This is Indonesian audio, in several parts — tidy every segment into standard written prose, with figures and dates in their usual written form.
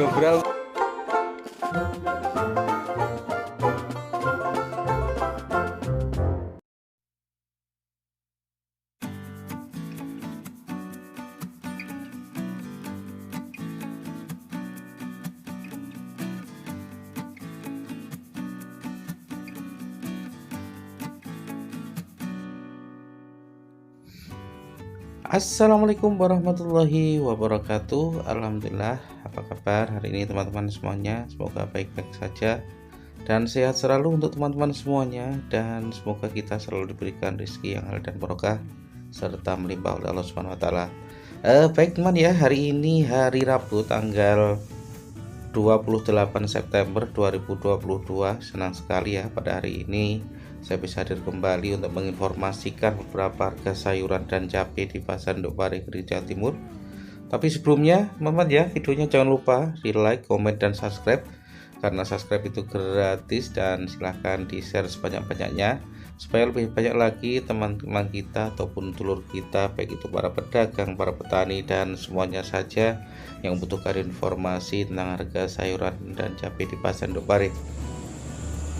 ngobrol. Assalamualaikum warahmatullahi wabarakatuh. Alhamdulillah, apa kabar hari ini teman-teman semuanya? Semoga baik-baik saja dan sehat selalu untuk teman-teman semuanya, dan semoga kita selalu diberikan rezeki yang halal dan barokah serta melimpah oleh Allah Subhanahu wa taala. Baik teman ya, hari ini hari Rabu tanggal 28 September 2022. Senang sekali ya pada hari ini saya bisa hadir kembali untuk menginformasikan beberapa harga sayuran dan cabai di Pasar Induk Pare, Jawa Timur. Tapi sebelumnya teman-teman ya, videonya jangan lupa di like, komen, dan subscribe, karena subscribe itu gratis, dan silahkan di share sebanyak-banyaknya supaya lebih banyak lagi teman-teman kita ataupun dulur kita, baik itu para pedagang, para petani, dan semuanya saja yang membutuhkan informasi tentang harga sayuran dan cabai di Pasar Induk Pare.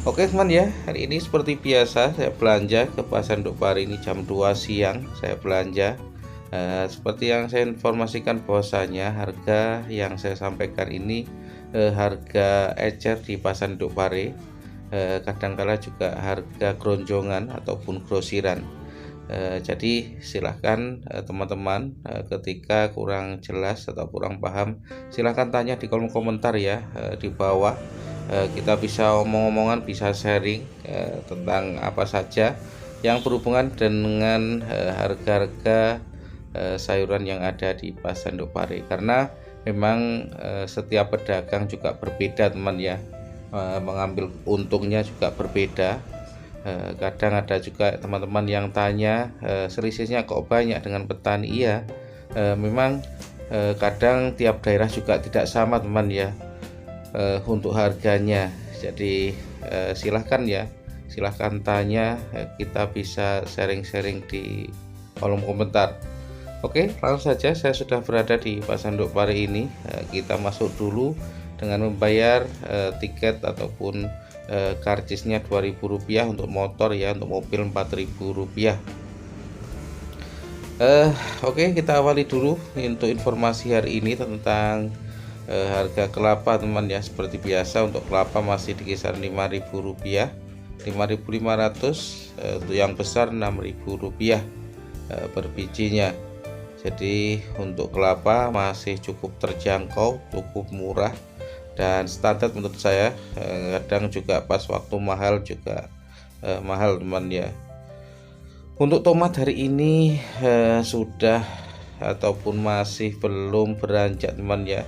Oke teman ya, hari ini seperti biasa saya belanja ke Pasar Induk Pare ini jam 2 siang saya belanja. Seperti yang saya informasikan bahwasanya harga yang saya sampaikan ini harga ecer di Pasar Induk Pare, kadangkala juga harga keronjongan ataupun grosiran. Jadi silahkan teman-teman, ketika kurang jelas atau kurang paham, silahkan tanya di kolom komentar ya, di bawah. Kita bisa omong-omongan, bisa sharing tentang apa saja yang berhubungan dengan harga-harga sayuran yang ada di Pasar Induk Pare, karena memang setiap pedagang juga berbeda teman ya, mengambil untungnya juga berbeda. Kadang ada juga teman-teman yang tanya selisihnya kok banyak dengan petani. Iya, memang kadang tiap daerah juga tidak sama teman ya, untuk harganya. Jadi silahkan ya, silahkan tanya, kita bisa sharing-sharing di kolom komentar. Oke, langsung saja saya sudah berada di Pasar Induk Pare ini. Kita masuk dulu dengan membayar tiket ataupun karcisnya Rp2.000 untuk motor ya, untuk mobil Rp4.000. Oke, kita awali dulu untuk informasi hari ini tentang harga kelapa teman ya. Seperti biasa untuk kelapa masih di kisaran Rp5.000, 5.500, untuk yang besar Rp6.000 per bijinya. Jadi untuk kelapa masih cukup terjangkau, cukup murah dan standar menurut saya. Kadang juga pas waktu mahal juga mahal teman ya. Untuk tomat hari ini sudah ataupun masih belum beranjak teman ya.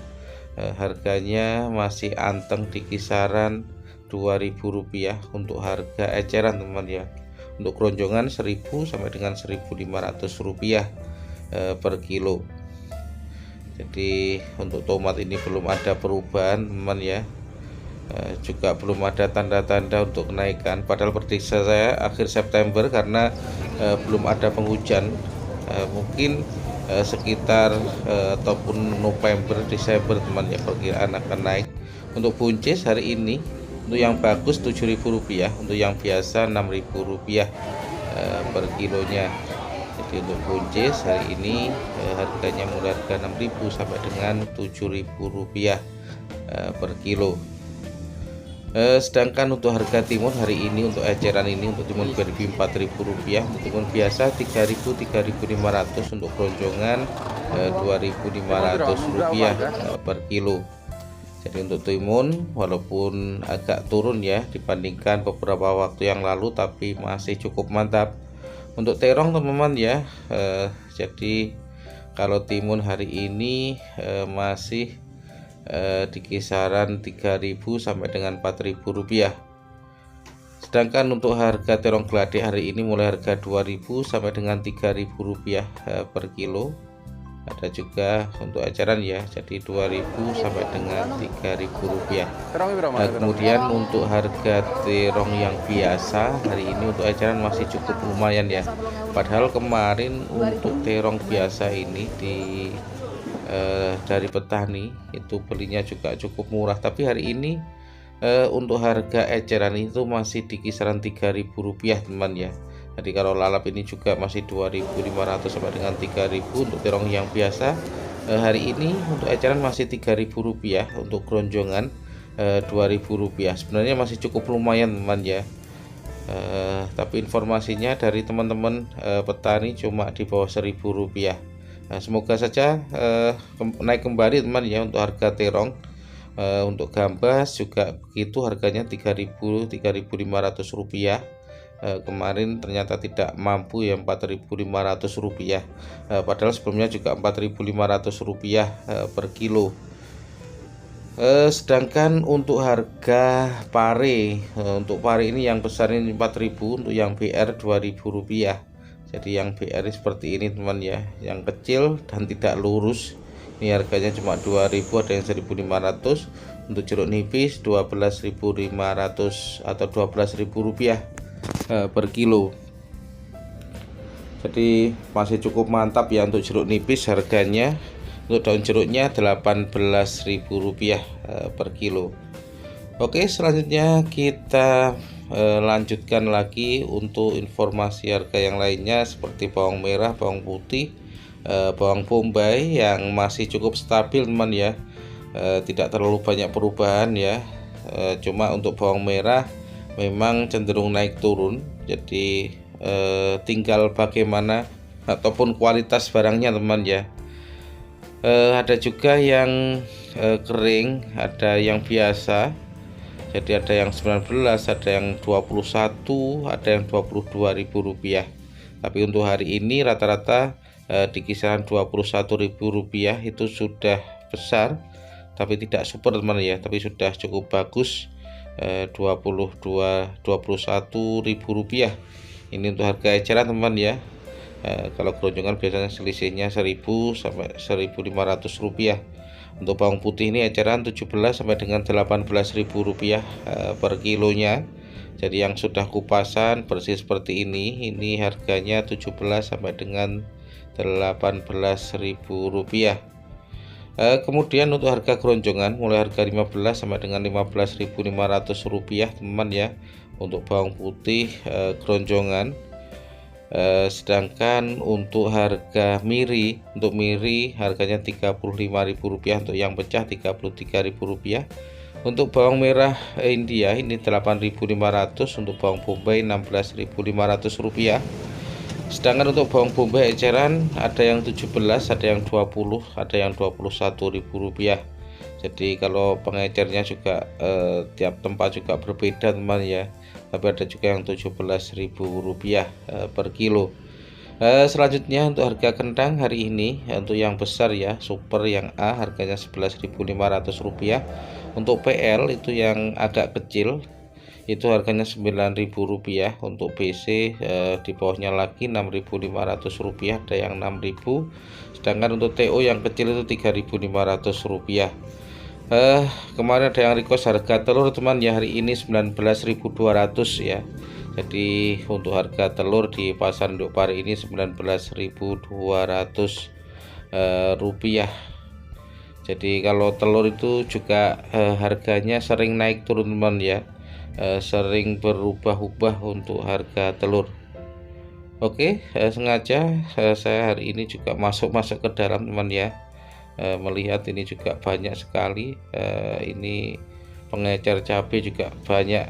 Harganya masih anteng di kisaran Rp2.000 untuk harga eceran teman ya. Untuk keronjongan Rp1.000 sampai dengan Rp1.500 per kilo. Jadi untuk tomat ini belum ada perubahan teman ya, juga belum ada tanda-tanda untuk kenaikan. Padahal prediksi saya akhir September, karena belum ada penghujan, mungkin sekitar ataupun November Desember teman ya, perkiraan akan naik. Untuk buncis hari ini untuk yang bagus Rp7.000, untuk yang biasa Rp6.000 per kilonya. Jadi untuk buncis hari ini harganya mulai harga Rp6.000 sampai dengan Rp7.000 per kilo. Sedangkan untuk harga timun hari ini untuk eceran ini, untuk timun berbi Rp4.000, untuk timun biasa Rp3.000, Rp3.500, untuk keronjongan Rp2.500 per kilo. Jadi untuk timun walaupun agak turun ya dibandingkan beberapa waktu yang lalu, tapi masih cukup mantap. Untuk terong teman-teman ya, jadi kalau timun hari ini masih di kisaran Rp3.000 sampai dengan Rp4.000. Sedangkan untuk harga terong gladek hari ini mulai harga Rp2.000 sampai dengan Rp3.000 per kilo. Ada juga untuk eceran ya, jadi Rp2.000 sampai dengan Rp3.000. Nah, kemudian untuk harga terong yang biasa hari ini untuk eceran masih cukup lumayan ya. Padahal kemarin untuk terong biasa ini di dari petani itu belinya juga cukup murah, tapi hari ini untuk harga eceran itu masih di kisaran Rp3.000 teman ya. Jadi kalau lalap ini juga masih 2.500 sampai dengan 3.000 untuk terong yang biasa. Hari ini untuk eceran masih Rp3.000, untuk keronjongan Rp2.000. Sebenarnya masih cukup lumayan teman ya. Tapi informasinya dari teman-teman petani cuma di bawah Rp1.000. Semoga saja naik kembali teman ya untuk harga terong. Untuk gambas juga begitu, harganya Rp3.000-Rp3.500. Kemarin ternyata tidak mampu ya, Rp4.500. Padahal sebelumnya juga Rp4.500 per kilo. Sedangkan untuk harga pare, untuk pare ini yang besar ini 4.000, untuk yang BR Rp2.000. Jadi yang BR seperti ini teman ya, yang kecil dan tidak lurus ini harganya cuma 2.000, ada yang 1.500. Untuk jeruk nipis 12.500 atau Rp12.000 per kilo. Jadi masih cukup mantap ya untuk jeruk nipis harganya. Untuk daun jeruknya Rp18.000 per kilo. Oke, selanjutnya kita lanjutkan lagi untuk informasi harga yang lainnya seperti bawang merah, bawang putih, bawang bombay yang masih cukup stabil teman ya. Tidak terlalu banyak perubahan ya. Cuma untuk bawang merah memang cenderung naik turun. Jadi tinggal bagaimana ataupun kualitas barangnya teman ya. Ada juga yang kering, ada yang biasa. Jadi ada yang 19, ada yang 21, ada yang Rp22.000. Tapi untuk hari ini rata-rata di kisaran Rp21.000 itu sudah besar, tapi tidak super teman ya, tapi sudah cukup bagus. Rp21.000 ini untuk harga eceran teman ya. Kalau keronjongan biasanya selisihnya Rp1.000 sampai Rp1.500. Untuk bawang putih ini eceran 17 sampai dengan Rp18.000 per kilonya. Jadi yang sudah kupasan bersih seperti ini harganya 17 sampai dengan Rp18.000. Kemudian untuk harga keronjongan mulai harga 15 sampai dengan Rp15.500 teman ya, untuk bawang putih keronjongan. Sedangkan untuk harga miri, untuk miri harganya Rp35.000, untuk yang pecah Rp33.000. Untuk bawang merah India ini Rp8.500, untuk bawang bombay Rp16.500. Sedangkan untuk bawang bombay eceran ada yang 17, ada yang 20, ada yang Rp21.000. Jadi kalau pengecernya juga tiap tempat juga berbeda teman ya. Tapi ada juga yang Rp17.000 per kilo. Selanjutnya untuk harga kentang hari ini untuk yang besar ya, super yang A harganya Rp11.500. Untuk PL itu yang agak kecil itu harganya Rp9.000. Untuk BC di bawahnya lagi Rp6.500, ada yang Rp6.000. Sedangkan untuk TO yang kecil itu Rp3.500. Kemarin ada yang request harga telur teman ya, hari ini 19.200 ya. Jadi untuk harga telur di pasar induk pari ini 19.200 rupiah. Jadi kalau telur itu juga harganya sering naik turun teman ya, sering berubah-ubah untuk harga telur. Oke, sengaja saya hari ini juga masuk ke dalam teman ya. Melihat ini juga banyak sekali, ini pengecer cabai juga banyak.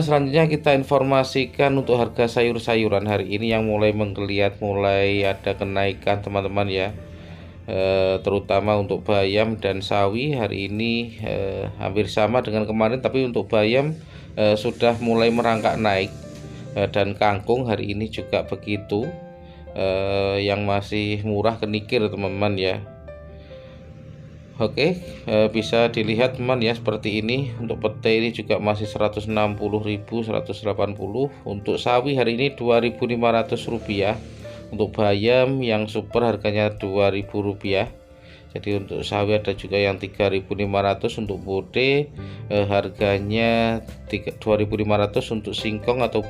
Selanjutnya kita informasikan untuk harga sayur-sayuran hari ini yang mulai menggeliat, mulai ada kenaikan teman-teman ya. Terutama untuk bayam dan sawi hari ini hampir sama dengan kemarin, tapi untuk bayam sudah mulai merangkak naik, dan kangkung hari ini juga begitu. Yang masih murah kenikir teman-teman ya. Oke, bisa dilihat teman ya seperti ini. Untuk pete ini juga masih 160.000, 180. Untuk sawi hari ini Rp2.500. Untuk bayam yang super harganya Rp2.000. Jadi untuk sawi ada juga yang Rp3.500. Untuk bode harganya Rp2.500. Untuk singkong atau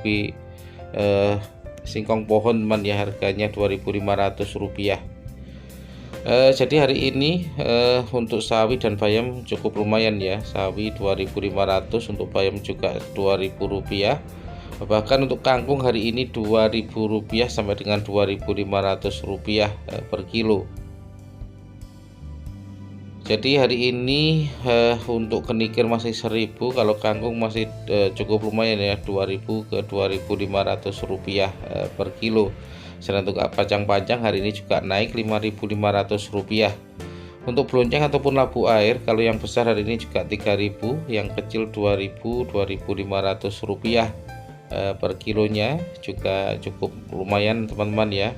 singkong pohon teman ya, harganya Rp2.500. Jadi hari ini untuk sawi dan bayam cukup lumayan ya. Sawi 2.500, untuk bayam juga Rp2.000. Bahkan untuk kangkung hari ini Rp2.000 sampai dengan Rp2.500 per kilo. Jadi hari ini untuk kenikir masih 1.000, kalau kangkung masih cukup lumayan ya, 2.000 ke Rp2.500 per kilo. Sedang untuk kacang panjang hari ini juga naik Rp5.500. Untuk belonceng ataupun labu air, kalau yang besar hari ini juga 3.000, yang kecil 2.000, Rp2.500 per kilonya, juga cukup lumayan teman-teman ya.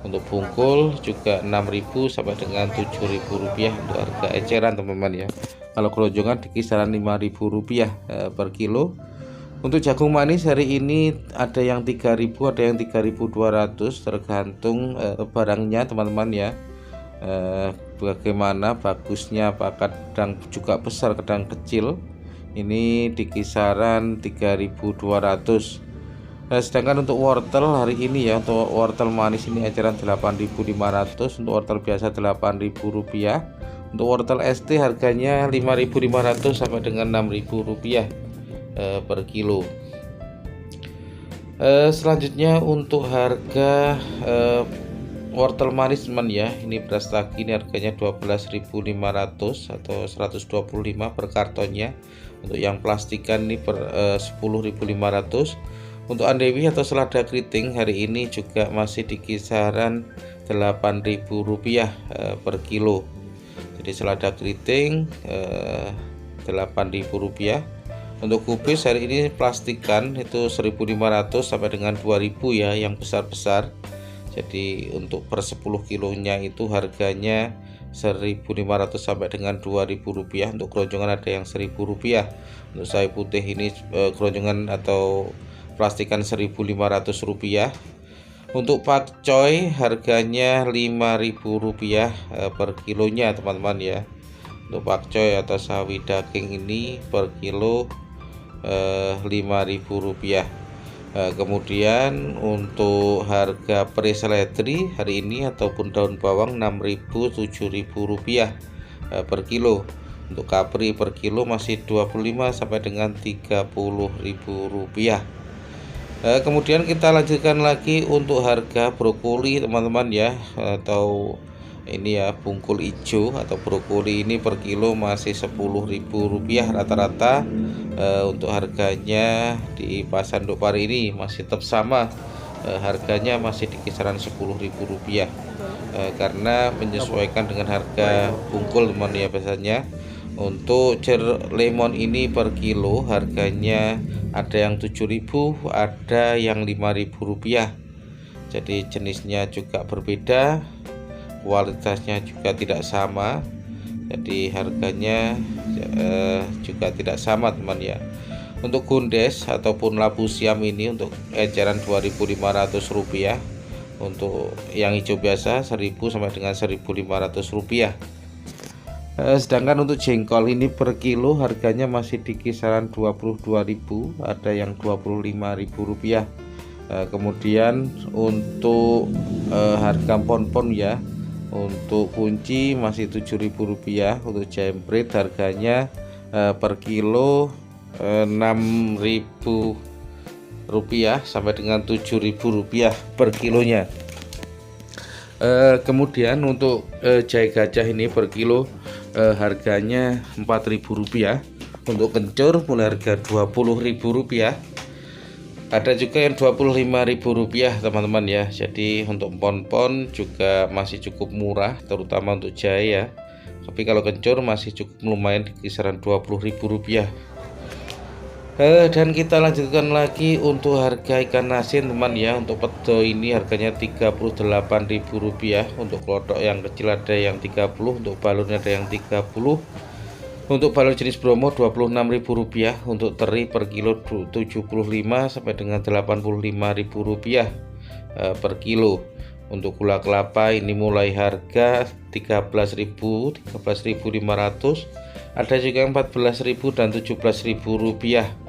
Untuk bungkul juga 6.000 sampai dengan Rp7.000 untuk harga eceran teman-teman ya. Kalau kelonjongan di kisaran Rp5.000 per kilo. Untuk jagung manis hari ini ada yang 3.000, ada yang 3.200, tergantung barangnya teman-teman ya. Bagaimana bagusnya, apakah kadang juga besar kadang kecil. Ini di kisaran 3.200. Sedangkan untuk wortel hari ini ya, untuk wortel manis ini eceran 8.500, untuk wortel biasa Rp8.000. Untuk wortel ST harganya Rp5.500 sampai dengan Rp6.000 per kilo. Selanjutnya untuk harga wortel manis teman ya, ini beras tagi ini harganya Rp12.500 atau 125 per kartonnya. Untuk yang plastikan ini per 10.500. Untuk andewi atau selada keriting hari ini juga masih di kisaran Rp8.000 per kilo. Jadi selada keriting Rp8.000. Untuk kubis hari ini plastikan itu 1.500 sampai dengan 2.000 ya, yang besar-besar. Jadi untuk per 10 kilonya itu harganya Rp1.500 sampai dengan Rp2.000. Untuk keroncongan ada yang Rp1.000. Untuk sawi putih ini keroncongan atau plastikan Rp1.500. Untuk pakcoy harganya Rp5.000 per kilonya teman-teman ya. Untuk pakcoy atau sawi daging ini per kilo Rp5.000. Kemudian untuk harga peri seledri hari ini ataupun daun bawang Rp6.000, Rp7.000 per kilo. Untuk kapri per kilo masih Rp25 sampai dengan Rp30.000. Kemudian kita lanjutkan lagi untuk harga brokoli teman-teman ya, atau ini ya bungkul hijau atau brokoli ini per kilo masih Rp10.000 rata-rata. Untuk harganya di pasar Induk Pari ini masih tetap sama, harganya masih di kisaran Rp10.000 karena menyesuaikan dengan harga bungkul teman ya biasanya. Untuk lemon ini per kilo harganya ada yang Rp7.000, ada yang Rp5.000. Jadi jenisnya juga berbeda, kualitasnya juga tidak sama, jadi harganya juga tidak sama teman ya. Untuk gundes ataupun labu siam ini untuk eceran Rp2.500. Untuk yang hijau biasa Rp1.000 sampai dengan Rp1.500. Sedangkan untuk jengkol ini per kilo harganya masih di kisaran Rp22.000, ada yang Rp25.000. Kemudian untuk harga pon-pon ya, untuk kunci masih Rp7.000. Untuk jembret harganya per kilo Rp6.000 sampai dengan Rp7.000 per kilonya. Kemudian untuk jahe gajah ini per kilo harganya Rp4.000. Untuk kencur mulai harga Rp20.000. Ada juga yang Rp25.000 teman-teman ya. Jadi untuk pon-pon juga masih cukup murah, terutama untuk jahe ya. Tapi kalau kencur masih cukup lumayan di kisaran Rp20.000. Dan kita lanjutkan lagi untuk harga ikan asin teman ya. Untuk pedo ini harganya Rp38.000. Untuk klotok yang kecil ada yang 30, untuk balonnya ada yang 30. Untuk balon jenis Bromo Rp26.000. Untuk teri per kilo Rp75 sampai dengan Rp85.000 per kilo. Untuk gula kelapa ini mulai harga Rp13.000, Rp13.500. Ada juga Rp14.000 dan Rp17.000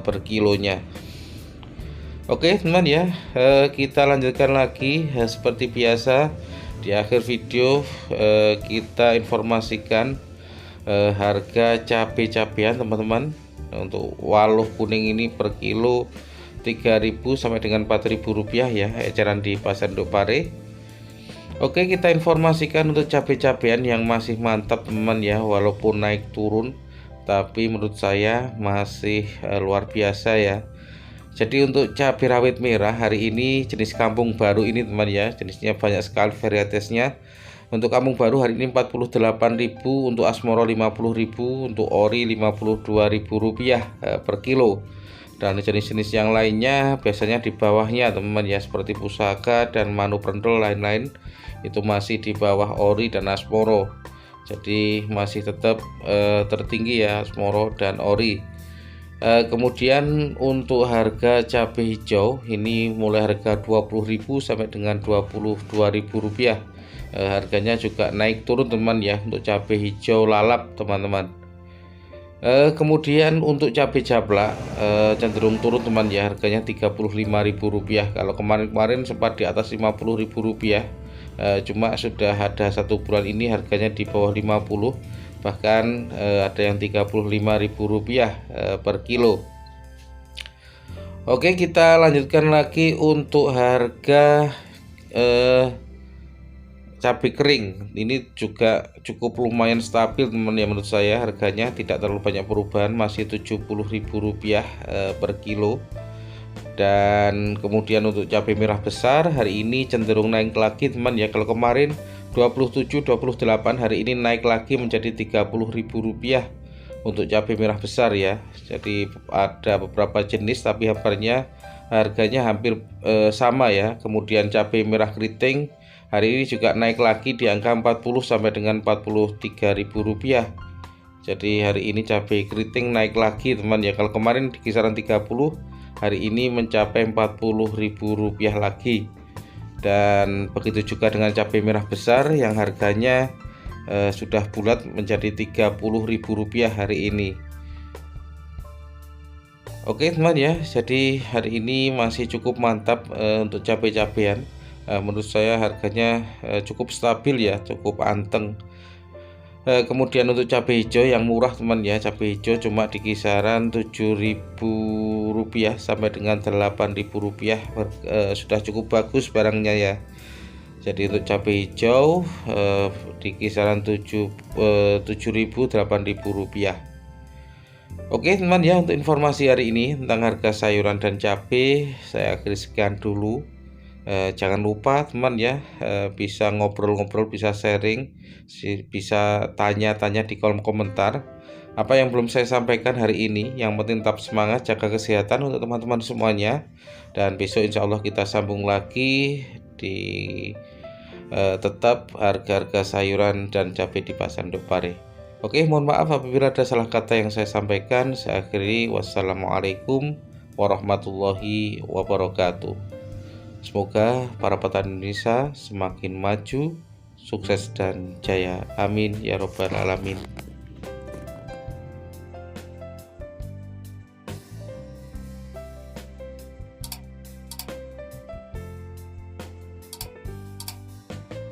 per kilonya. Oke teman ya, kita lanjutkan lagi seperti biasa Di akhir video kita informasikan harga cabai-cabean teman-teman. Untuk waluh kuning ini per kilo 3.000 sampai dengan 4.000 rupiah ya, eceran di pasar Induk Pare. Oke, kita informasikan untuk cabai-cabean yang masih mantap teman ya, walaupun naik turun tapi menurut saya masih luar biasa ya. Jadi untuk cabai rawit merah hari ini jenis kampung baru ini teman ya, jenisnya banyak sekali varietasnya. Untuk kampung baru hari ini 48.000, untuk asmoro 50.000, untuk ori 52.000 rupiah per kilo. Dan jenis-jenis yang lainnya biasanya di bawahnya teman ya, seperti pusaka dan manu pendel lain-lain itu masih di bawah ori dan asmoro. Jadi masih tetap tertinggi ya asmoro dan ori. Kemudian untuk harga cabai hijau ini mulai harga 20.000 sampai dengan 22.000 rupiah. Harganya juga naik turun teman ya, untuk cabai hijau lalap teman-teman. Kemudian untuk cabai jablak cenderung turun teman ya, harganya 35.000 rupiah. Kalau kemarin-kemarin sempat di atas 50.000 rupiah, cuma sudah ada 1 bulan ini harganya di bawah 50, bahkan ada yang 35.000 rupiah per kilo. Oke, kita lanjutkan lagi untuk harga cabai kering. Ini juga cukup lumayan stabil teman ya, menurut saya harganya tidak terlalu banyak perubahan, masih 70.000 rupiah per kilo. Dan kemudian untuk cabai merah besar hari ini cenderung naik lagi teman ya. Kalau kemarin 27, 28, hari ini naik lagi menjadi 30.000 rupiah untuk cabai merah besar ya. Jadi ada beberapa jenis tapi harganya hampir sama ya. Kemudian cabai merah keriting hari ini juga naik lagi di angka 40 sampai dengan 43.000 rupiah. Jadi hari ini cabai keriting naik lagi teman ya. Kalau kemarin di kisaran 30, hari ini mencapai 40.000 rupiah lagi. Dan begitu juga dengan cabai merah besar yang harganya sudah bulat menjadi 30.000 rupiah hari ini. Oke teman ya, jadi hari ini masih cukup mantap untuk cabai-cabean. Menurut saya harganya cukup stabil ya, cukup anteng. Kemudian untuk cabai hijau yang murah teman ya, cabai hijau cuma di kisaran 7.000 rupiah sampai dengan 8.000 rupiah, sudah cukup bagus barangnya ya. Jadi untuk cabai hijau di kisaran 7.000 8.000 rupiah. Oke teman ya, untuk informasi hari ini tentang harga sayuran dan cabai saya akhiri sekian dulu. Jangan lupa teman ya, bisa ngobrol-ngobrol, bisa sharing, bisa tanya-tanya di kolom komentar apa yang belum saya sampaikan hari ini. Yang penting tetap semangat, jaga kesehatan untuk teman-teman semuanya. Dan besok insya Allah kita sambung lagi di tetap harga-harga sayuran dan cabai di pasar Induk Pare. Oke, mohon maaf apabila ada salah kata yang saya sampaikan. Saya akhiri, wassalamualaikum warahmatullahi wabarakatuh. Semoga para petani Indonesia semakin maju, sukses dan jaya. Amin ya robbal alamin.